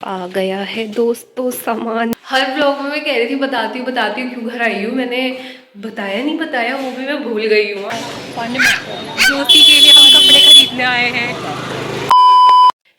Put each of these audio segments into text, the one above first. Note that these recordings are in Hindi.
आ गया है दोस्तों सामान। हर ब्लॉग में मैं कह रही थी बताती हूँ क्यों घर आई हूँ। मैंने बताया नहीं बताया, वो भी मैं भूल गई हूँ। ज्योति के लिए हम कपड़े खरीदने आए हैं।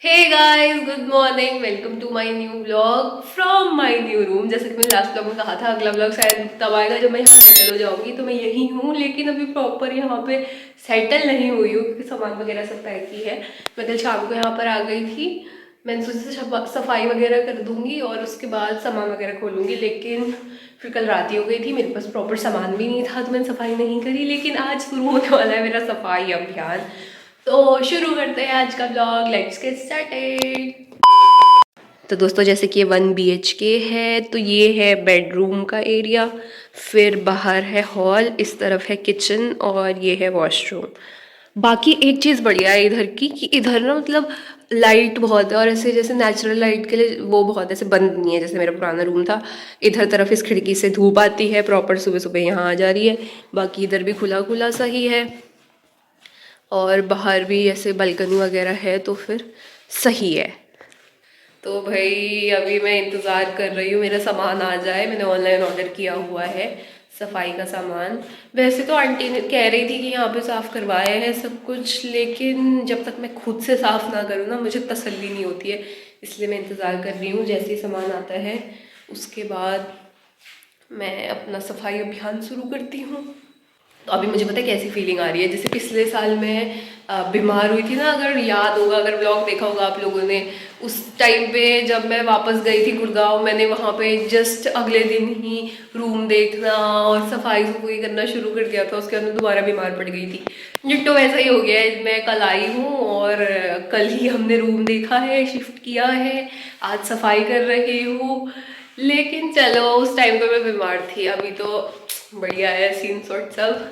Hey guys, good morning, welcome to my new vlog from my new room. जैसे कि मैंने लास्ट व्लॉग में कहा था, अगला व्लॉग शायद तब आएगा जब मैं यहाँ सेटल हो जाऊंगी। तो मैं यही हूँ, लेकिन अभी प्रॉपर यहाँ पे सेटल नहीं हुई हूँ क्योंकि सामान वगैरह सब पैक ही है। मैं कल शाम को यहाँ पर आ गई थी। मैंने सोचा सफाई वगैरह कर दूंगी और उसके बाद सामान वगैरह खोलूंगी, लेकिन फिर कल रात ही हो गई थी, मेरे पास प्रॉपर सामान भी नहीं था तो मैंने सफाई नहीं करी। लेकिन आज शुरू होने वाला है मेरा सफाई अभियान, तो शुरू करते हैं आज का ब्लॉग। Let's get started. तो दोस्तों, जैसे कि ये 1 BHK है, तो ये है बेडरूम का एरिया, फिर बाहर है हॉल, इस तरफ है किचन और ये है वॉशरूम। बाकी एक चीज़ बढ़िया है इधर की कि इधर ना मतलब लाइट बहुत है, और ऐसे जैसे नेचुरल लाइट के लिए वो बहुत ऐसे बंद नहीं है जैसे मेरा पुराना रूम था। इधर तरफ इस खिड़की से धूप आती है प्रॉपर, सुबह सुबह यहाँ आ जा रही है। बाकी इधर भी खुला खुला सा ही है और बाहर भी ऐसे बालकनी वगैरह है, तो फिर सही है। तो भाई अभी मैं इंतज़ार कर रही हूँ मेरा सामान आ जाए। मैंने ऑनलाइन ऑर्डर किया हुआ है सफाई का सामान। वैसे तो आंटी ने कह रही थी कि यहाँ पे साफ़ करवाया है सब कुछ, लेकिन जब तक मैं खुद से साफ़ ना करूँ ना, मुझे तसल्ली नहीं होती है। इसलिए मैं इंतज़ार कर रही हूँ, जैसे ही सामान आता है उसके बाद मैं अपना सफाई अभियान शुरू करती हूँ। तो अभी मुझे पता है कैसी फीलिंग आ रही है। जैसे पिछले साल मैं बीमार हुई थी ना, अगर याद होगा, अगर ब्लॉग देखा होगा आप लोगों ने, उस टाइम पे जब मैं वापस गई थी गुड़गांव, मैंने वहाँ पे जस्ट अगले दिन ही रूम देखना और सफाई सफाई करना शुरू कर दिया था। उसके बाद मैं दोबारा बीमार पड़ गई थी। डिट्टो वैसा ही हो गया है। मैं कल आई हूँ और कल ही हमने रूम देखा है, शिफ्ट किया है, आज सफाई कर रही हूँ। लेकिन चलो, उस टाइम पे मैं बीमार थी, अभी तो बढ़िया है सीन सॉर्ट सब।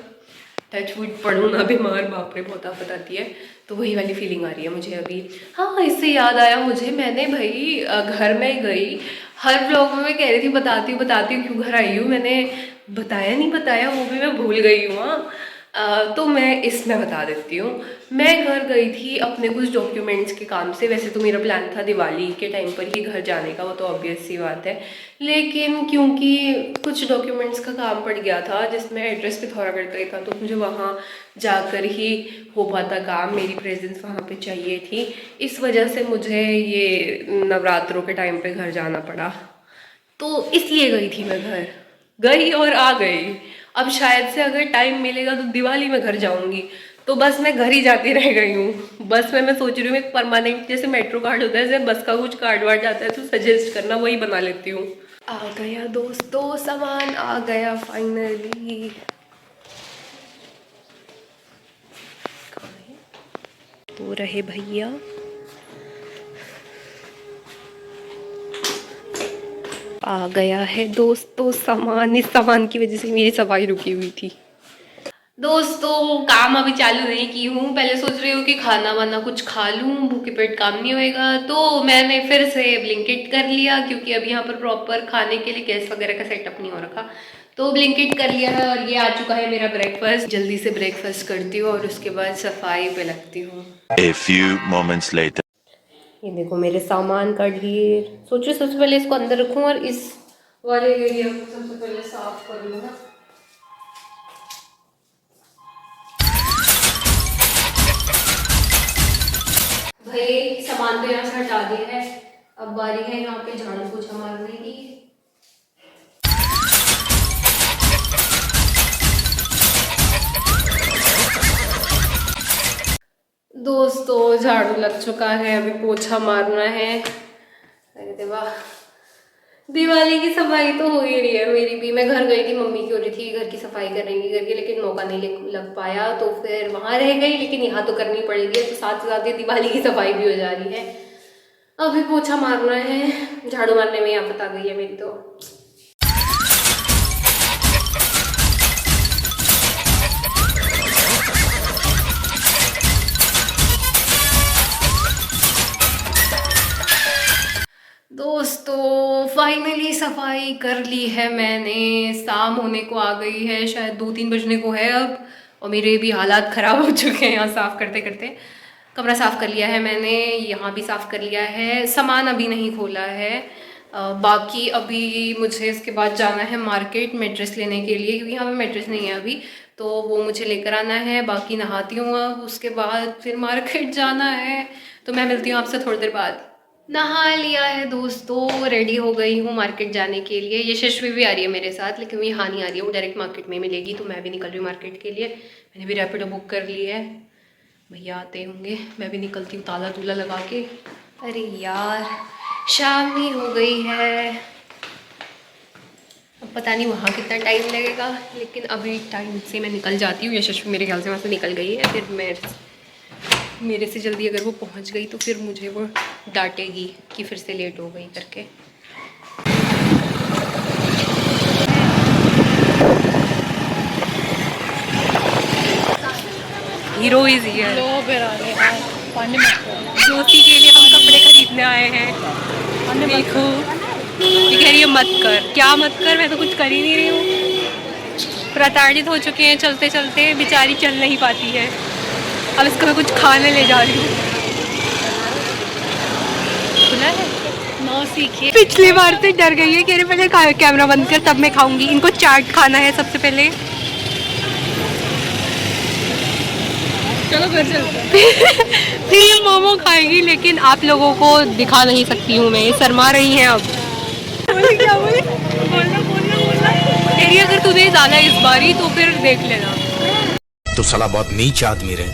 टच वुड पढ़ूँ ना बीमार, बाप रे बहुत आफत आती है। तो वही वाली फीलिंग आ रही है मुझे अभी। हाँ, इससे याद आया मुझे, मैंने भाई घर में गई। हर ब्लॉग में मैं कह रही थी बताती हूँ क्यों घर आई हूँ। मैंने बताया नहीं बताया, वो भी मैं भूल गई हूँ। हाँ, तो मैं इसमें बता देती हूँ। मैं घर गई थी अपने कुछ डॉक्यूमेंट्स के काम से। वैसे तो मेरा प्लान था दिवाली के टाइम पर ही घर जाने का, वो तो ऑब्वियस सी बात है। लेकिन क्योंकि कुछ डॉक्यूमेंट्स का काम पड़ गया था जिसमें एड्रेस पे थोड़ा गड़बड़ी था, तो मुझे वहाँ जाकर ही हो पाता काम, मेरी प्रेजेंस वहाँ पे चाहिए थी। इस वजह से मुझे ये नवरात्रों के टाइम पे घर जाना पड़ा। तो इसलिए गई थी मैं घर, गई और आ गई। अब शायद से अगर टाइम मिलेगा तो दिवाली में घर जाऊंगी। तो बस मैं घर ही जाती रह गई हूँ। बस में मैं सोच रही हूँ एक परमानेंट, जैसे मेट्रो कार्ड होता है, जैसे बस का कुछ कार्ड वार्ड जाता है तो सजेस्ट करना, वही बना लेती हूँ। आ गया दोस्तों, सामान आ गया फाइनली। तो रहे भैया, आ गया है दोस्तों सामान। इस सामान की वजह से मेरी सफाई रुकी हुई थी। दोस्तों, काम अभी चालू नहीं की हूँ। पहले सोच रही हूँ कि खाना वाना कुछ खा लूँ, भूखे पेट काम नहीं होएगा। तो मैंने फिर से ब्लिंकिट कर लिया, क्योंकि अभी यहाँ पर प्रॉपर खाने के लिए गैस वगैरह का सेटअप नहीं हो रखा। तो ब्लिंकिट कर लिया है और ये आ चुका है मेरा ब्रेकफास्ट। जल्दी से ब्रेकफास्ट करती हूँ और उसके बाद सफाई पे लगती हूँ। A few moments later. ये देखो मेरे सामान का ढेर। सोचो सबसे पहले इसको अंदर रखूँ और इस वाले एरिया को सबसे पहले साफ करूँ ना। भाई सामान तो यहाँ से हटा दिया है, अब बारी है यहाँ पे झाड़ू पोछा मारने की। दोस्तों, झाड़ू लग चुका है, अभी पोछा मारना है। अरे देवा, दिवाली की सफाई तो हो ही रही है मेरी भी। मैं घर गई थी, मम्मी की हो रही थी घर की सफाई करेंगी करके, लेकिन मौका नहीं लग पाया, तो फिर वहां रह गई। लेकिन यहाँ तो करनी पड़ेगी, तो साथ साथ ही दिवाली की सफाई भी हो जा रही है। अभी पोछा मारना है, झाड़ू मारने में आफत आ गई है मेरी तो। दोस्तों, फाइनली सफाई कर ली है मैंने। शाम होने को आ गई है, शायद 2-3 बजने को है अब, और मेरे भी हालात ख़राब हो चुके हैं यहाँ साफ़ करते करते। कमरा साफ़ कर लिया है मैंने, यहाँ भी साफ़ कर लिया है, सामान अभी नहीं खोला है। बाकी अभी मुझे इसके बाद जाना है मार्केट मैट्रेस लेने के लिए, क्योंकि यहाँ पे मैट्रेस नहीं है अभी, तो वो मुझे लेकर आना है। बाकी नहाती हूँ अब, उसके बाद फिर मार्केट जाना है। तो मैं मिलती हूँ आपसे थोड़ी देर बाद। नहा लिया है दोस्तों, रेडी हो गई हूँ मार्केट जाने के लिए। यशस्वी भी आ रही है मेरे साथ, लेकिन वो यहाँ नहीं आ रही है, वो डायरेक्ट मार्केट में मिलेगी। तो मैं भी निकल रही हूँ मार्केट के लिए। मैंने भी रैपिडो बुक कर ली है, भैया आते होंगे। मैं भी निकलती हूँ ताला तूला लगा के। अरे यार शाम ही हो गई है, अब पता नहीं वहाँ कितना टाइम लगेगा, लेकिन अभी टाइम से मैं निकल जाती हूँ। यशस्वी मेरे ख्याल से वहाँ से निकल गई है। फिर मेरे से जल्दी अगर वो पहुँच गई तो फिर मुझे वो डांटेगी कि फिर से लेट हो गई करके। Hero is here. जोशी के लिए हम कपड़े खरीदने आए हैं। देखो ये कह रही है मत कर, क्या मत कर, मैं तो कुछ कर ही नहीं रही हूँ। प्रताड़ित हो चुके हैं चलते चलते, बेचारी चल नहीं पाती है। अब इसको मैं कुछ खाने ले जा रही हूँ। खुला है नौ सीखिए। पिछली बार से डर गई है, कह रही पहले कैमरा बंद कर तब मैं खाऊंगी। इनको चाट खाना है सबसे पहले। चलो घर चलते फिर ये मोमो खाएगी, लेकिन आप लोगों को दिखा नहीं सकती हूँ मैं, ये शर्मा रही हैं अब। बोले क्या बोले? बोलना बोलना बोलना। तेरी अगर तुम्हें ज़्यादा इस बारी तो फिर देख लेना। तो साला बहुत नीच आदमी रहे।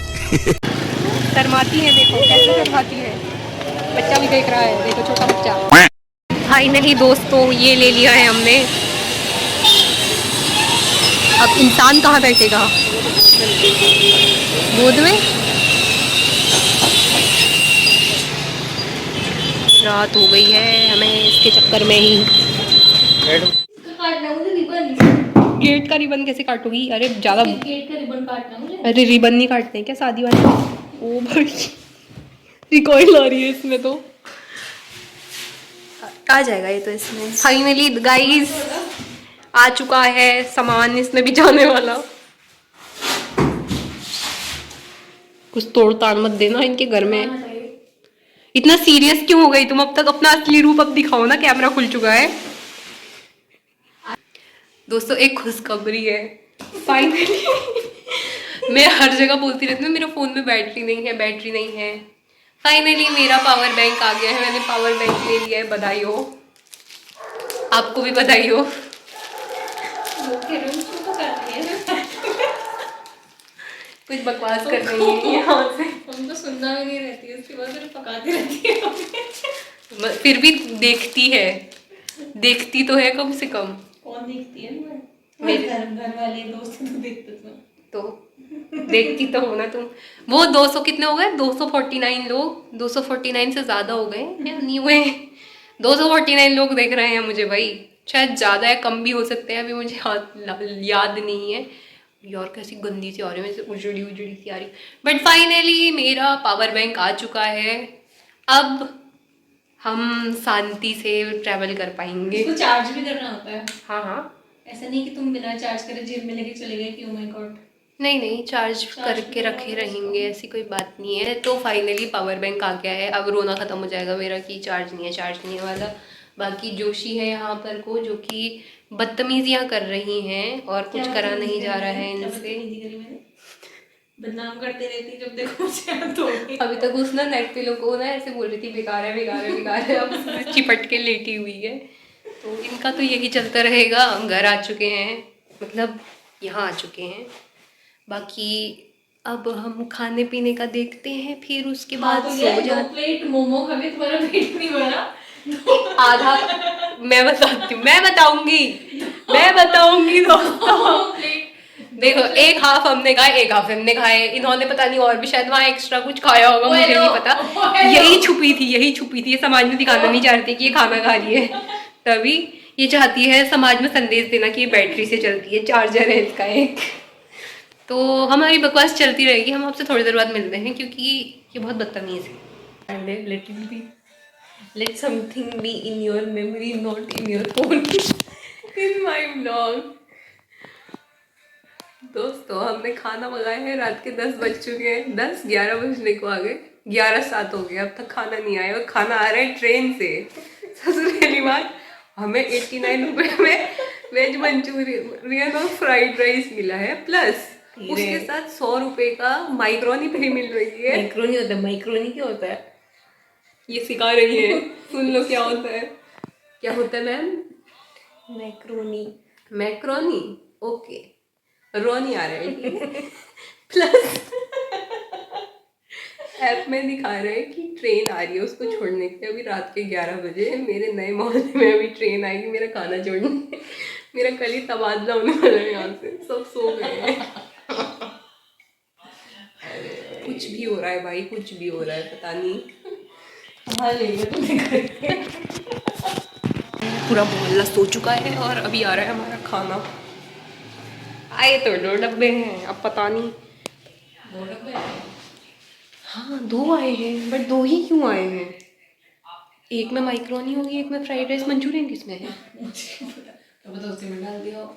शर्माती है, देखो कैसे शर्माती है। बच्चा भी देख रहा है, देखो छोटा बच्चा। फाइनली दोस्तों ये ले लिया है हमने। अब इंसान कहाँ बैठेगा गोद में? रात हो गई है, हमें इसके चक्कर में ही। गेट का रिबन कैसे काटोगी? अरे ज़्यादा गेट का रिबन काटना मुझे। अरे रिबन नहीं काटते क्या शादी वाले? ओ भाई रिकॉइल आ रही है इसमें, तो आ जाएगा ये तो इसमें। फाइनली गाइस आ चुका है सामान, इसमें भी जाने वाला। कुछ तोड़ ताड़ मत देना इनके घर में। इतना सीरियस क्यों हो गई तुम? अब तक अपना असली रूप अब दिखाओ ना, कैमरा खुल चुका है। दोस्तों एक खुशखबरी है फाइनली। मैं हर जगह बोलती रहती हूँ मेरे फ़ोन में बैटरी नहीं है, बैटरी नहीं है। फाइनली मेरा पावर बैंक आ गया है, मैंने पावर बैंक ले लिया है। बधाई हो, आपको भी बधाई हो। कुछ बकवास कर रही है यहाँ से। हम तो सुनना भी नहीं रहती है, उसके बाद फिर पकाती रहती है। फिर भी देखती है, देखती तो है कम से कम। कौन देखती है? मेरे घर वाले दोस्त तो देखते तो देखती तो हो ना तुम। वो 200 कितने हो गए? 249 लोग, 249 से ज़्यादा हो गए या नहीं हुए? 249 लोग देख रहे हैं मुझे भाई। शायद ज़्यादा है, कम भी हो सकते हैं, अभी मुझे याद नहीं है। यार कैसी गंदी सी आ रही है, वैसे उजड़ी उजड़ी सी आ रही। बट फाइनली मेरा पावर बैंक आ चुका है। अब हम शांति से ट्रैवल कर पाएंगे। इसको चार्ज भी करना होता है? हाँ हाँ, ऐसा नहीं कि तुम बिना चार्ज करे जेब में लेके चले गए कि ओ माय गॉड। नहीं नहीं, चार्ज करके रखे रहेंगे, ऐसी कोई बात नहीं है। तो फाइनली पावर बैंक आ गया है। अब रोना ख़त्म हो जाएगा मेरा कि चार्ज नहीं है, चार्ज नहीं है वाला। बाकी जोशी है यहाँ पर को, जो कि बदतमीजियाँ कर रही हैं और कुछ करा नहीं जा रहा है इनसे। बदनाम करते रहती जब देखो तो। अभी तक उसने नेट पे लोगों को ना ऐसे बोल रही थी बेकार है बेकार है बेकार है, अब चिपट के लेटी हुई है। तो इनका तो यही चलता रहेगा। हम घर आ चुके हैं, मतलब यहाँ आ चुके हैं। बाकी अब हम खाने पीने का देखते हैं, फिर उसके बाद सो जाते। 2 प्लेट मोमो खा के तुम्हारा पेट नहीं भरा? आधा मैं बताती हूँ, मैं बताऊंगी दोस्तों। देखो एक हाफ हमने खाए, एक हाफ हमने खाए। इन्होंने पता नहीं और भी शायद वहाँ एक्स्ट्रा कुछ खाया होगा, मुझे नहीं पता। यही छुपी थी, ये समाज में दिखाना नहीं चाहती कि ये खाना खा रही है। तभी ये चाहती है समाज में संदेश देना कि ये बैटरी से चलती है, चार्जर है इसका एक। तो हमारी बकवास चलती रहेगी। हम आपसे थोड़ी देर बाद मिलते हैं, क्योंकि ये बहुत बदतमीज़ है। Let something be in your memory, not in your phone. In my vlog. दोस्तों हमने खाना मंगाया है, रात के 10 बज चुके हैं, 10-11 बजने को आ गए। 11:07 हो गया, अब तक खाना नहीं आया और खाना आ रहा है ट्रेन से। सबसे पहली बात, हमें 89 रुपए में वेज मंचूरियन और फ्राइड राइस मिला है, प्लस उसके साथ 100 रुपए का माइक्रोनी फ्री मिल रही है। माइक्रोनी होता है, माइक्रोनी क्या होता है? ये सिखा रही है, सुन लो क्या होता है। क्या होता है मैम? मैक्रोनी। Macaroni, okay. रोनी आ रहा है प्लस ऐप में दिखा रहे हैं कि ट्रेन आ रही है उसको छोड़ने के लिए। अभी रात के 11 बजे मेरे नए मोहल्ले में अभी ट्रेन आएगी मेरा खाना छोड़ने। मेरा कल ही तबादला होने वाला है यहाँ से, सब सो गए हैं। कुछ भी हो रहा है भाई, कुछ भी हो रहा है, पता नहीं। पूरा मोहल्ला सो चुका है और अभी आ रहा है हमारा खाना। आए तो 2 डब्बे हैं, अब पता नहीं। 2 डब्बे? हाँ 2 आए हैं, बट 2 ही क्यों आए हैं? एक में माइक्रोनी होगी, एक में फ्राइड राइस मंचूरियन। किसमें है? तो बता, उसी में डाल दिया।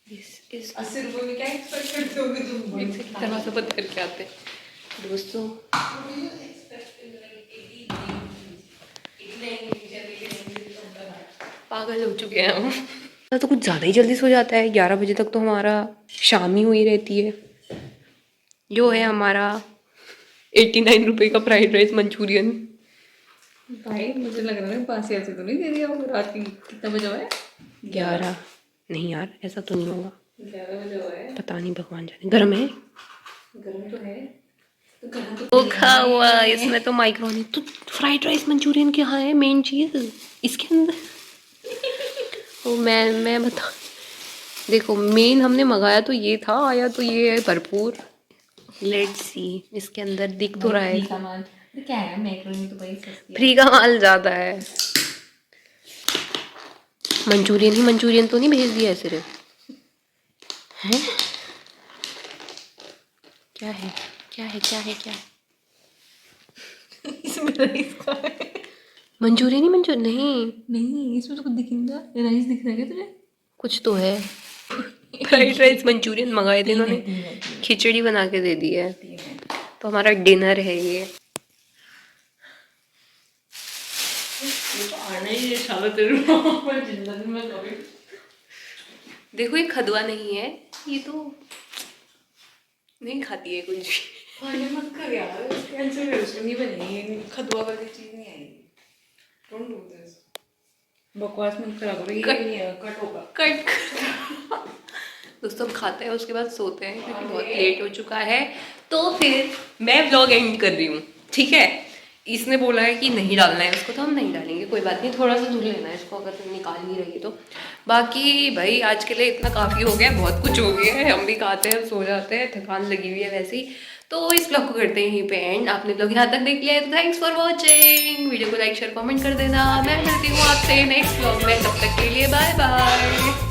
इस 80 रुपए में क्या एक्सपेक्ट करते होगे तुम? एक से तरह से बंद करके आते हैं दोस्तों। पागल हो चुके हैं हम। तो कुछ ज़्यादा ही जल्दी सो जाता है। 11 बजे तक तो हमारा शाम ही हुई रहती है। जो है हमारा 89 रुपए का फ्राइड राइस मंचूरियन। भाई मुझे लग रहा है 5 ऐसे तो नहीं दे दिया होगा। रात की कितना बजा हुआ है? 11 नहीं यार, ऐसा तो नहीं होगा। 11 बजा हुआ है। पता नहीं, भगवान जाने। गर्म है, गर्म तो है। तो गर्म तो धोखा हुआ इसमें तो। माइक्रोनी तो फ्राइड राइस मंचूरियन क्या है मेन चीज़ इसके अंदर। तो मैं बता, देखो मेन हमने मंगाया तो ये था, आया तो ये है भरपूर। लेट्स सी इसके अंदर दिख तो रहा है। सामान क्या है? मैक्रोनी तो भाई सस्ती है। फ्री का माल ज़्यादा है। मंचूरियन ही मंचूरियन तो नहीं भेज दिया है सिर्फ, हैं? क्या है क्या है क्या है क्या है? इसमें राइस का है। मंचूरियन ही मंचूरियन नहीं, नहीं, इसमें तो कुछ दिख नहीं रहा। राइस दिख रहा है क्या तुझे? कुछ तो है। फ्राइड राइस मंचूरियन मंगाए थे इन्होंने, खिचड़ी बना के दे दी है। तो हमारा डिनर है ये। तो आना ही है शाला तेरे पर जिंदगी में कभी। देखो ये खदवा नहीं है, ये तो नहीं खाती है कुछ भी। खाने मत कर यार, कैंसर है उसको। नहीं बनेगी, खदवा वाली चीज नहीं आएगी। Don't do this. बकवास मत करा करो, ये नहीं है, कट होगा। कट दोस्तों, हम खाते हैं उसके बाद सोते हैं क्योंकि बहुत लेट हो चुका है। तो फिर मैं व्लॉग एंड कर रही हूँ, ठीक है। इसने बोला है कि नहीं डालना है उसको, तो हम नहीं डालेंगे, कोई बात नहीं। थोड़ा सा धुल लेना है इसको अगर तुम निकाल नहीं रही तो। बाकी भाई आज के लिए इतना काफ़ी हो गया, बहुत कुछ हो गया है। हम भी खाते हैं, सो जाते हैं, थकान लगी हुई है वैसे ही। तो इस ब्लॉग को करते हैं यहीं पे एंड। आपने ब्लॉग यहाँ तक देख लिया है तो थैंक्स फॉर वॉचिंग। वीडियो को लाइक शेयर कमेंट कर देना। मैं मिलती हूँ आपसे नेक्स्ट ब्लॉग में, तब तक के लिए बाय बाय।